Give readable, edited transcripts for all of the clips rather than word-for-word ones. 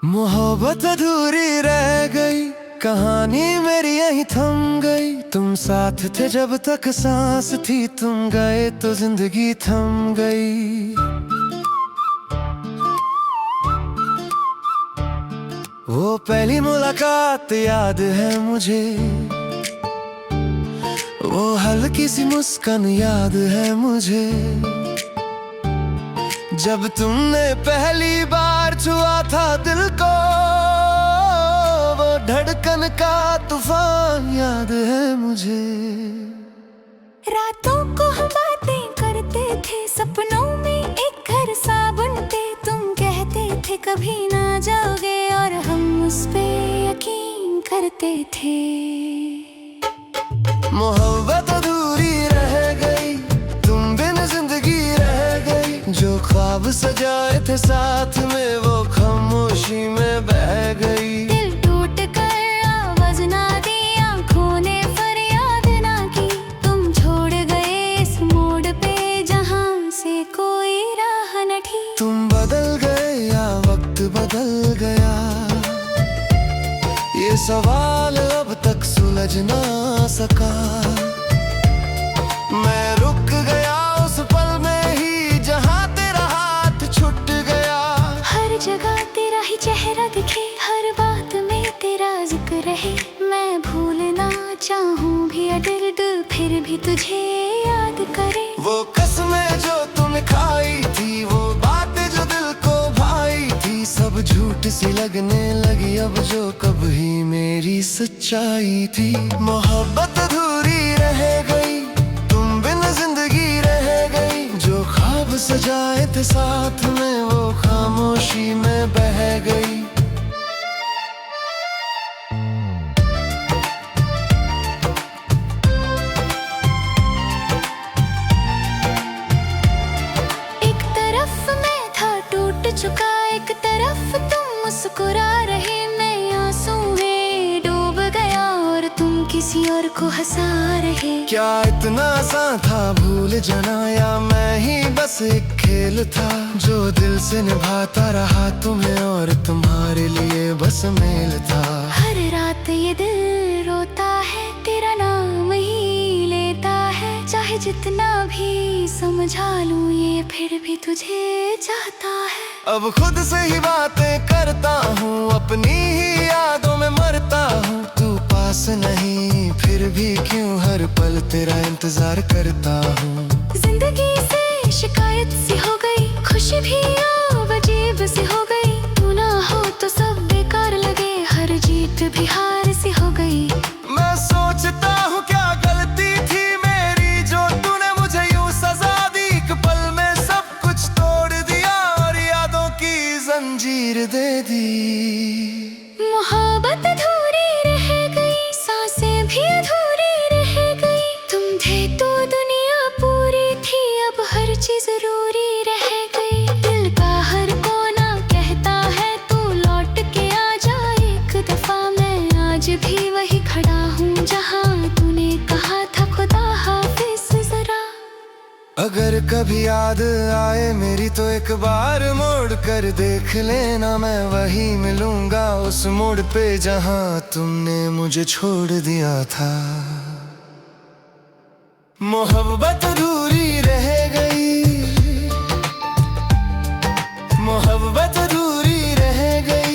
मोहब्बत अधूरी रह गई, कहानी मेरी यहीं थम गई। तुम साथ थे जब तक सांस थी, तुम गए तो जिंदगी थम गई। वो पहली मुलाकात याद है मुझे, वो हल्की सी मुस्कान याद है मुझे। जब तुमने पहली बार छुआ था दिल को, वो धड़कन का तूफान याद है मुझे। रातों को हम बातें करते थे, सपनों में एक घर सा बनते। तुम कहते थे कभी ना जाओगे, और हम उस पे यकीन करते थे। मोहब्बत अधूरी रह गई, तुम बिन जिंदगी रह गई। जो ख्वाब सजाए थे साथ में, वो खामोशी में बह गई। दिल टूट कर आवाज ना दी, आंखों ने फरियाद ना की। तुम छोड़ गए इस मोड़ पे, जहां से कोई राह न थी। तुम बदल गए या वक्त बदल गया, ये सवाल अब तक सुलझ ना सका। मैं रुक गया उस पल में ही, जहां तेरा हाथ छूट गया। हर जगह तेरा ही चेहरा दिखे, हर बात में तेरा जिक्र रहे। मैं भूलना चाहूं भी अगर दिल फिर भी तुझे याद करे। वो कसमें जो तुम खाई थी, वो बातें जो दिल को भाई थी, सब झूठ सी लगने लगी अब जो कभी मेरी सच्चाई थी। मोहब्बत अधूरी रह गई, तुम बिन जिंदगी रह गई। जो ख्वाब सजाए थे साथ में, वो खामोशी में बह गई। एक तरफ मैं था टूट चुका, एक तरफ तुम मुस्कुरा रहे। मैं आंसू में डूब गया और तुम किसी और को हंसा रहे। क्या इतना आसान था भूल जाना, या मैं ही बस एक खेल था जो दिल से निभाता रहा तुम्हें, और तुम्हारे लिए बस मेल था। हर रात ये दिल रोता है, तेरा नाम ही लेता है। चाहे जितना भी समझा लूं, ये फिर भी तुझे चाहता है। अब खुद से ही बातें करता हूँ, अपनी ही यादों में मरता हूँ। तू पास नहीं फिर भी क्यों हर पल तेरा इंतजार करता हूँ। जिंदगी से शिकायत सी हो गई, खुशी भी अब अजीब सी हो गई। तू ना हो तो सब बेकार लगे, हर जीत भी हार सी हो गई। मैं सोचता हूँ क्या गलती थी मेरी, जो तूने मुझे यूं सजा दी। एक पल में सब कुछ तोड़ दिया और यादों की जंजीर दे दी। मोहब्बत अधूरी रह गई, सांसें भी अधूरी रह गई। तुम थे तो दुनिया पूरी थी, अब हर चीज जरूरी रह गई। दिल का हर कोना कहता है तू लौट के आ जा एक दफा। मैं आज भी वही खड़ा हूँ, जहाँ तूने कहा था खुदा हाफिज जरा। अगर कभी याद आए मेरी तो एक बार मोड़ कर देख लेना। मैं वही मिलूंगा उस मोड़ पे, जहाँ तुमने मुझे छोड़ दिया था। मोहब्बत अधूरी रह गई, मोहब्बत अधूरी रह गई।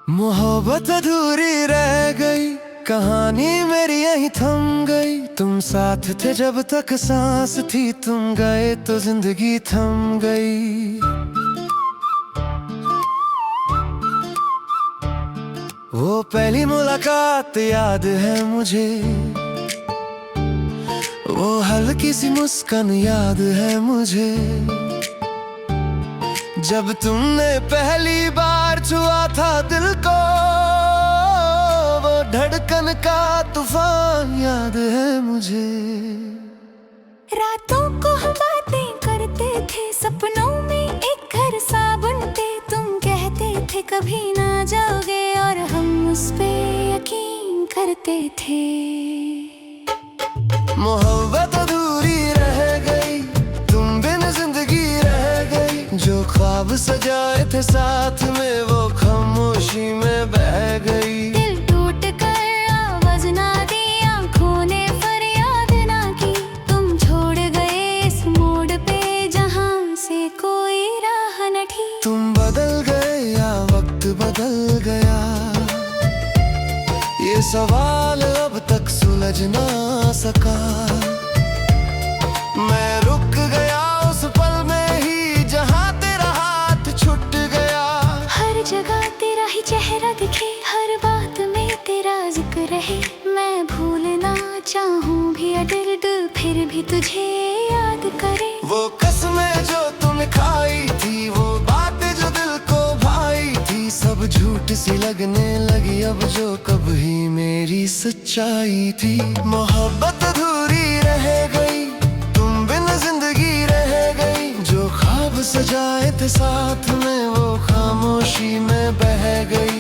मोहब्बत अधूरी रह गई, कहानी मेरी यहीं थम गई। तुम साथ थे जब तक सांस थी, तुम गए तो जिंदगी थम गई। वो पहली मुलाकात याद है मुझे, वो हल्की सी मुस्कान याद है मुझे। जब तुमने पहली बार छुआ था दिल को, वो धड़कन का तूफान याद है मुझे। रातों को हम बातें करते थे, कभी ना जाओगे, और हम उस पे यकीन करते थे। मोहब्बत अधूरी रह गई, तुम बिन जिंदगी रह गई। जो ख्वाब सजाए थे साथ में वो खामोशी में बह गई। दिल टूट कर आवाज ना दी, आंखों ने फरियाद ना की। तुम छोड़ गए इस मोड़ पे जहां से कोई राह न थी। तुम बदल गए या वक्त बदल गया, ये सवाल अब तक सुलझ ना सका। मैं रुक गया उस पल में ही जहां तेरा हाथ छूट गया। हर जगह तेरा ही चेहरा दिखे, हर बात में तेरा जिक्र रहे। मैं भूलना चाहूं भी अगर दिल फिर भी तुझे याद करे। वो कसमें जो तुम खाई थी, वो बातें जो दिल को भाई थी, सब झूठ सी लगने लगी अब जो कभी मेरी सच्चाई थी। मोहब्बत अधूरी रह गई, तुम बिन जिंदगी रह गई। जो ख्वाब सजाए थे साथ में वो खामोशी में बह गई।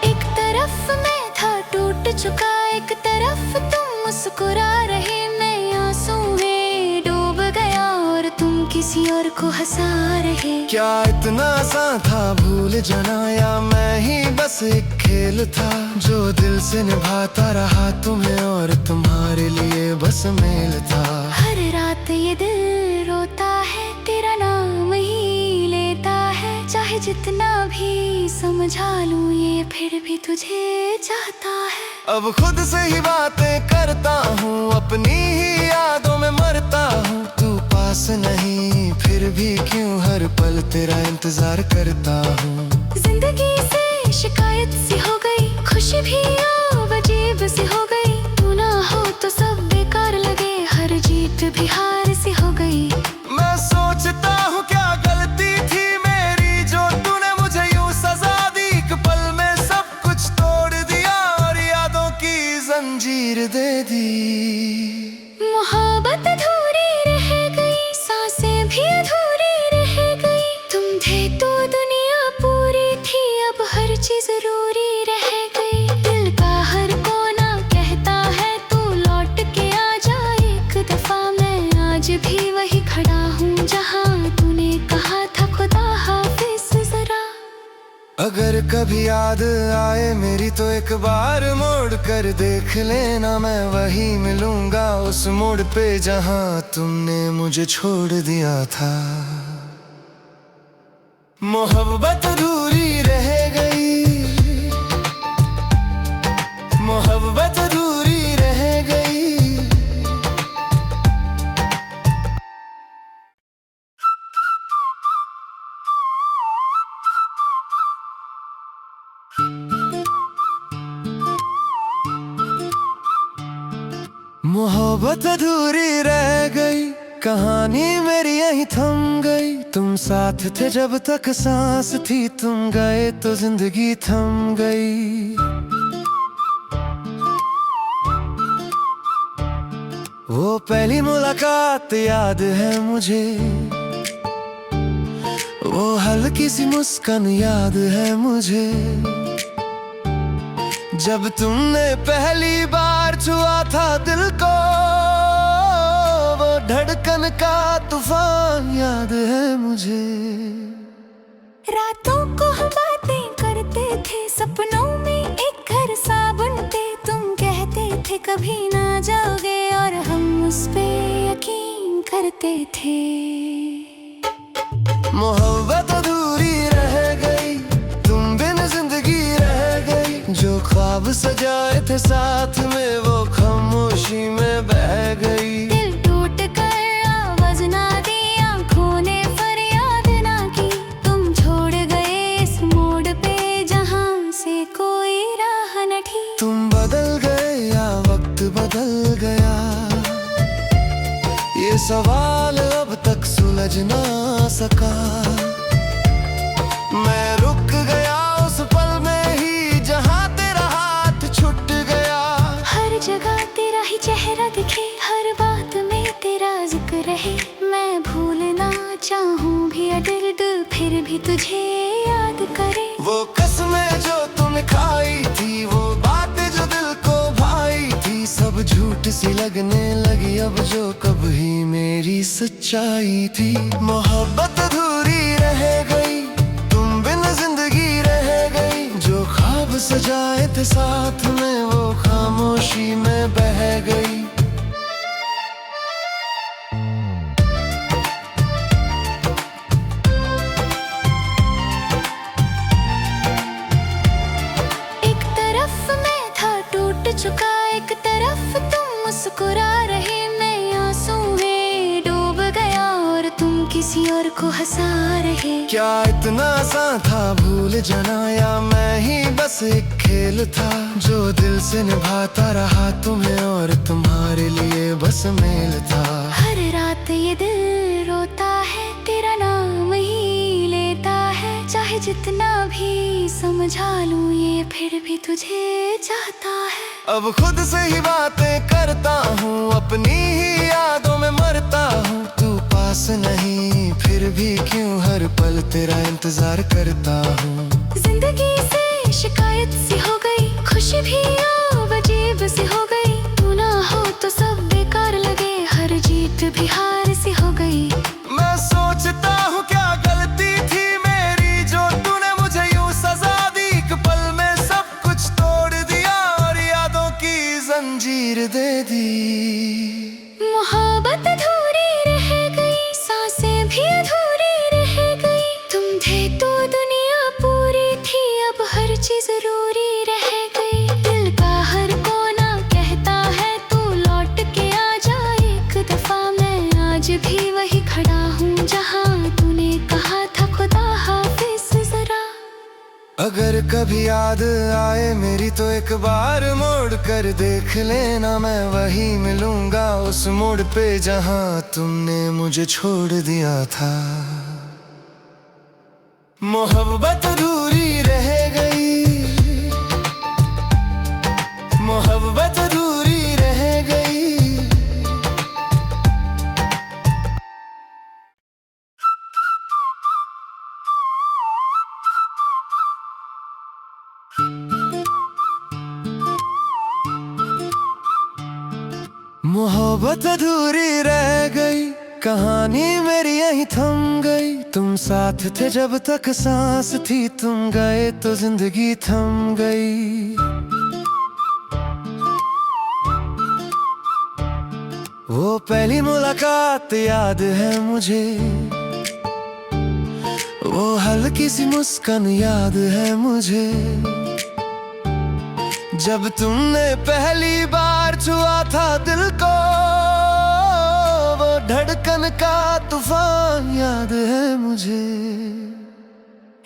एक तरफ मैं था टूट चुका, एक तरफ तुम मुस्कुरा रहे। मैं आंसू में डूब गया और तुम किसी और को हंसा रहे। क्या इतना आसान था भूल जाना, या मैं ही बस एक खेल था जो दिल से निभाता रहा तुम्हें और तुम्हारे लिए बस मेल था। हर रात ये दिल रोता है, तेरा नाम ही लेता है। चाहे जितना भी समझा लूं ये फिर भी तुझे चाहता है। अब खुद से ही बातें करता हूँ, अपनी ही यादों में मरता हूँ। तू पास नहीं फिर भी क्यों हर पल तेरा इंतजार करता हूँ। जिंदगी से शिकायत सी हो गई, खुशी भी अब अजीब सी हो गई। तू ना हो तो सब बेकार लगे, हर जीत भी हार सी हो गई। मैं सोचता हूँ क्या गलती थी मेरी जो तूने मुझे यूं सजा दी। एक पल में सब कुछ तोड़ दिया और यादों की जंजीर दे दी। मोहब्बत अधूरी रह गई, सांसें भी अधूरी रह गई। तुम थे तो दुनिया पूरी थी, अब हर चीज जरूरी रह गई। दिल का हर कोना कहता है तू लौट के आ जा एक दफा। मैं आज भी वही खड़ा हूँ जहाँ तूने कहा था खुदा हाफिज जरा। अगर कभी याद आए मेरी तो एक बार मोड़ कर देख लेना। मैं वही मिलूंगा उस मोड़ पे जहां तुमने मुझे छोड़ दिया था। मोहब्बत अधूरी रह गई, मोहब्बत अधूरी रह गई। मोहब्बत अधूरी रह गई, कहानी मेरी यहीं थम गई। तुम साथ थे जब तक सांस थी, तुम गए तो जिंदगी थम गई। वो पहली मुलाकात याद है मुझे, वो हल्की सी मुस्कान याद है मुझे। जब तुमने पहली बार छुआ था दिल को, वो धड़कन का तूफान याद है मुझे। रातों को हम बातें करते थे, सपनों में एक घर सा बनते। तुम कहते थे कभी ना जाओगे, और हम उस पे यकीन करते थे। मोहब्बत अधूरी रह गई, तुम बिन जिंदगी रह गई। जो ख्वाब सजाए थे साथ में वो खामोशी में बह गई। दिल टूट कर आवाज ना दी, आंखों ने फरियाद ना की। तुम छोड़ गए इस मोड़ पे जहां से कोई राह न थी। तुम बदल गए या वक्त बदल गया, ये सवाल अब तक सुलझ ना सका। मैं रुक गया उस पल में ही जहां तेरा हाथ छूट गया। हर जगह मैं भूलना चाहूँ भी अगर दिल फिर भी तुझे याद करे। वो कसमें जो तुमने खाई थी, वो बातें जो दिल को भाई थी, सब झूठ सी लगने लगी अब जो कभी मेरी सच्चाई थी। मोहब्बत अधूरी रह गई, तुम बिन जिंदगी रह गई, जो ख्वाब सजाए थे साथ में वो खामोशी में बह गई। एक तरफ मैं था टूट चुका, एक तरफ तुम मुस्कुरा रहे, मैं आंसू में डूब गया और तुम किसी और को हंसा रहे। क्या इतना आसान था भूल जाना, या मैं ही बस एक खेल था जो दिल से निभाता रहा तुम्हें और तुम्हारे लिए बस मेल था। हर रात ये दिल रोता है, तेरा नाम ही लेता है, चाहे जितना भी समझा लूं ये फिर भी तुझे चाहता है। अब खुद से ही बातें करता हूँ, अपनी ही यादों में मरता हूँ। तू पास नहीं फिर भी क्यों हर पल तेरा इंतजार करता हूँ। जिंदगी से शिकायत सी हो गई, खुशी भी अब अजीब सी हो गई, तू ना हो तो सब बेकार लगे, हर जीत भी हार सी हो गई। मैं सोचता हूँ क्या गलती थी मेरी जो तूने मुझे यूं सजा दी, एक पल में सब कुछ तोड़ दिया और यादों की जंजीर दे दी। मोहब्बत अधूरी रह गई, सांसें भी अधूरी रह गई, तुम थे तो दुनिया पूरी थी, अब हर चीज जरूरी रह गई। दिल का हर कोना कहता है तू लौट के आ जा एक दफा, मैं आज भी वही खड़ा हूँ जहाँ तूने कहा था खुदा हाफिज जरा। अगर कभी याद आए मेरी तो एक बार मोड़ कर देख लेना, मैं वही मिलूंगा उस मोड़ पे जहाँ तुमने मुझे छोड़ दिया था। मोहब्बत अधूरी रह गई, मोहब्बत अधूरी रह गई। मोहब्बत अधूरी रह गई, कहानी मेरी यहीं थम गई। तुम साथ थे जब तक सांस थी, तुम गए तो जिंदगी थम गई। वो पहली मुलाकात याद है मुझे, वो हल्की सी मुस्कान याद है मुझे, जब तुमने पहली बार छुआ था दिल को, वो धड़कन का तूफान याद है मुझे।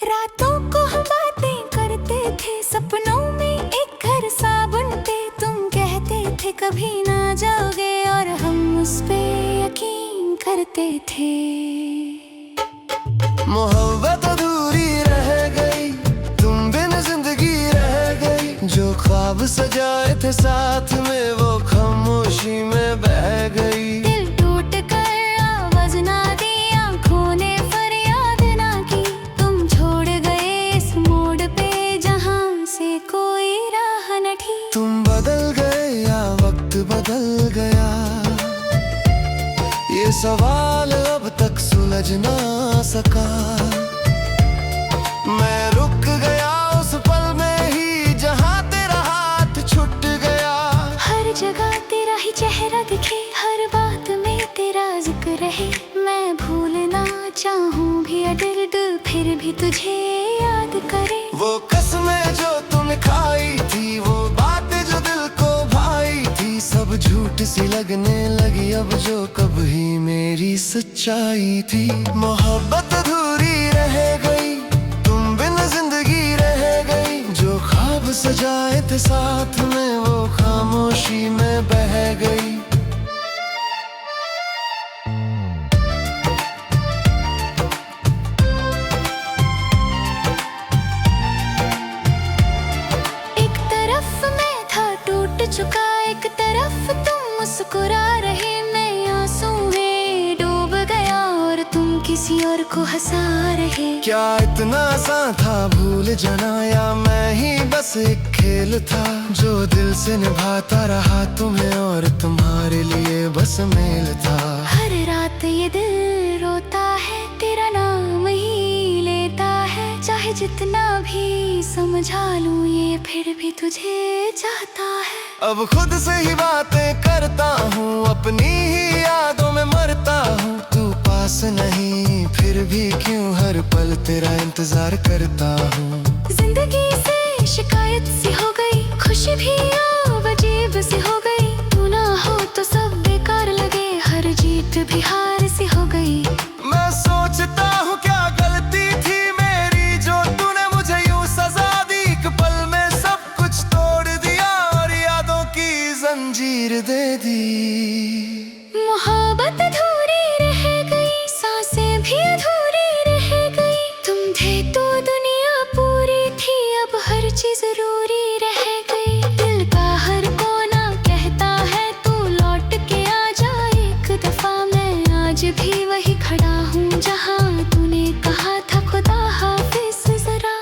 रातों को हम बातें करते थे, सपनों में एक घर सा बनते, तुम कहते थे कभी ना जाओगे और हम उस पे यकीन करते थे। मोहब्बत अधूरी रह गई, तुम बिन जिंदगी रह गई, जो ख्वाब सजाए थे साथ में वो खामोशी में बह गई। दिल टूट कर आवाज ना दी, आँखों ने फरियाद ना की, तुम छोड़ गए इस मोड़ पे जहाँ से कोई राह न थी। तुम बदल गए या वक्त बदल गया, ये सवाल अब तक सुलझ ना सका। मैं रुक गया उस पल में ही जहाँ तेरा हाथ छूट गया। हर जगह तेरा ही चेहरा दिखे, हर बात में तेरा जिक्र रहे, मैं भूलना चाहूँ भी अगर दिल फिर भी तुझे याद करे। वो कसमें जो तुमने खाई थी, वो बातें जो दिल को भाई थी, सब झूठ सी लगने लगी अब जो कभी मेरी सच्चाई थी। मोहब्बत अधूरी रह गई, तुम बिन जिंदगी रह गई, जो ख्वाब सजाए थे साथ में वो खामोशी में बह गई। एक तरफ मैं था टूट चुका, एक तरफ तुम मुस्कुरा रहे, मैं आंसू में डूब गया किसी और को हंसा रहे। क्या इतना आसान था भूल जाना, या मैं ही बस एक खेल था जो दिल से निभाता रहा तुम्हें और तुम्हारे लिए बस मेल था। हर रात ये दिल रोता है, तेरा नाम ही लेता है। चाहे जितना भी समझा लूं ये फिर भी तुझे चाहता है। अब खुद से ही बातें करता हूँ, अपनी ही यादों में मरता हूँ। तू पास नहीं फिर भी क्यों हर पल तेरा इंतजार करता हूँ। जिंदगी से शिकायत सी हो गई, खुशी भी अब अजीब सी हो गई। तू ना हो तो सब बेकार लगे, हर जीत भी हार सी हो गई। मैं सोचता हूँ क्या गलती थी मेरी जो तूने मुझे यूं सजा दी। एक पल में सब कुछ तोड़ दिया और यादों की जंजीर दे दी। मोहब्बत अधूरी रह गई, सांसें भी अधूरी रह गई। तुम थे तो दुनिया पूरी थी, अब हर चीज जरूरी रह गई। दिल का हर कोना कहता है तू लौट के आ जा एक दफा। मैं आज भी वही खड़ा हूँ जहाँ तूने कहा था खुदा हाफिज जरा।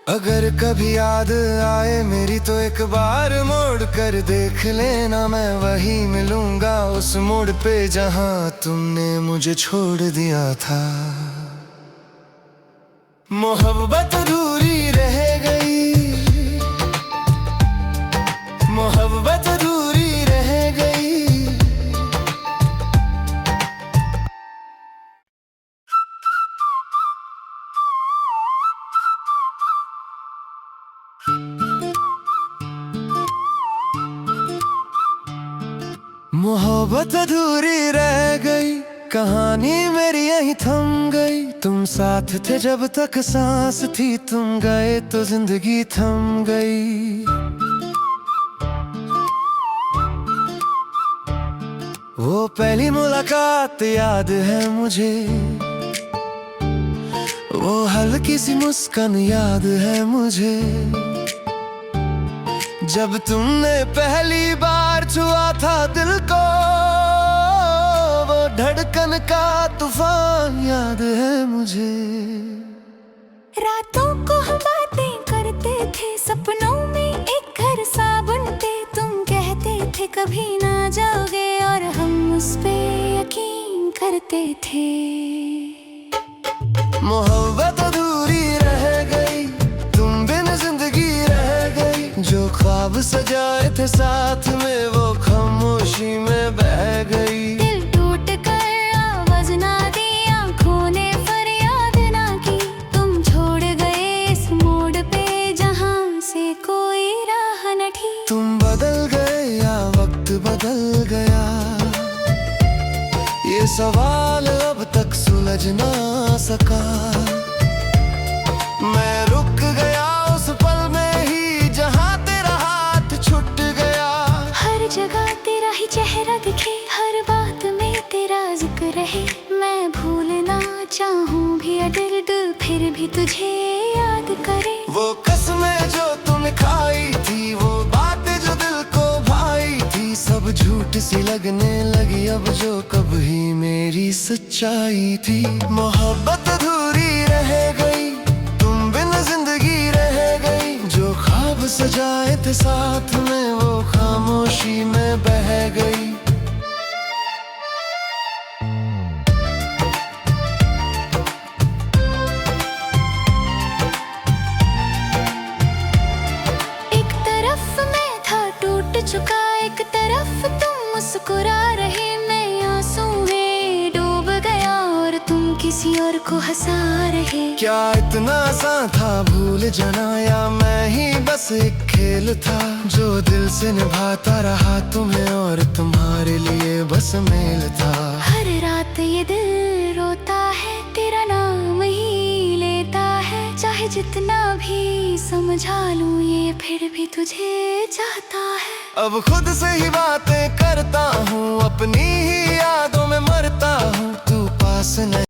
अगर कभी याद आए मेरी तो एक बार मोड़ कर देख लेना। मैं वही मिलूंगा उस मोड़ पे जहाँ तुमने मुझे छोड़ दिया था। मोहब्बत अधूरी रह गई, मोहब्बत अधूरी रह गई। मोहब्बत अधूरी रह गई, कहानी मेरी यहीं थम गई। तुम साथ थे जब तक सांस थी, तुम गए तो जिंदगी थम गई। वो पहली मुलाकात याद है मुझे, वो हल्की सी मुस्कान याद है मुझे। जब तुमने पहली बार छुआ था दिल को, वो धड़कन का तूफान याद है मुझे। रातों को हम बातें करते थे, सपनों में एक घर सा बनते। तुम कहते थे कभी ना जाओगे और हम उस पे यकीन करते थे। मोहब्बत अधूरी रह गई, तुम बिन जिंदगी रह गई। जो ख्वाब सजाए थे साथ में वो खामोशी में बह गई। दिल टूट कर आवाज ना दी, आँखों ने फरियाद ना की। तुम छोड़ गए इस मोड़ पे जहाँ से कोई राह न थी। तुम बदल गए या वक्त बदल गया, ये सवाल अब तक सुलझ ना सका। मैं रुक गया उस पल में ही जहाँ तेरा हाथ छूट गया। हर जगह तेरा ही चेहरा दिखे, हर बात में तेरा जिक्र रहे। मैं भूलना चाहूँ भी अगर दिल फिर भी तुझे याद करे। वो कसमें जो तुम खाई थी, वो बातें जो दिल को भाई थी, सब झूठ सी लगने लगी अब जो कभी मेरी सच्चाई थी। मोहब्बत अधूरी रह गई, तुम बिन जिंदगी रह गई। जो ख्वाब सजाए थे साथ में वो खामोशी में बह गई। एक तरफ मैं था टूट चुका, एक तरफ तुम मुस्कुरा रहे। मैं आंसू में डूब गया और तुम किसी और को हंसा रहे। क्या इतना आसान था भूल जाना, या मैं ही बस एक खेल था जो दिल से निभाता रहा तुम्हें और तुम्हारे लिए बस मेल था। हर रात ये दिल रोता है, तेरा नाम ही लेता है। चाहे जितना भी समझा लूं ये फिर भी तुझे चाहता है। अब खुद से ही बातें करता हूँ, अपनी ही यादों में मरता हूँ। तू पास नहीं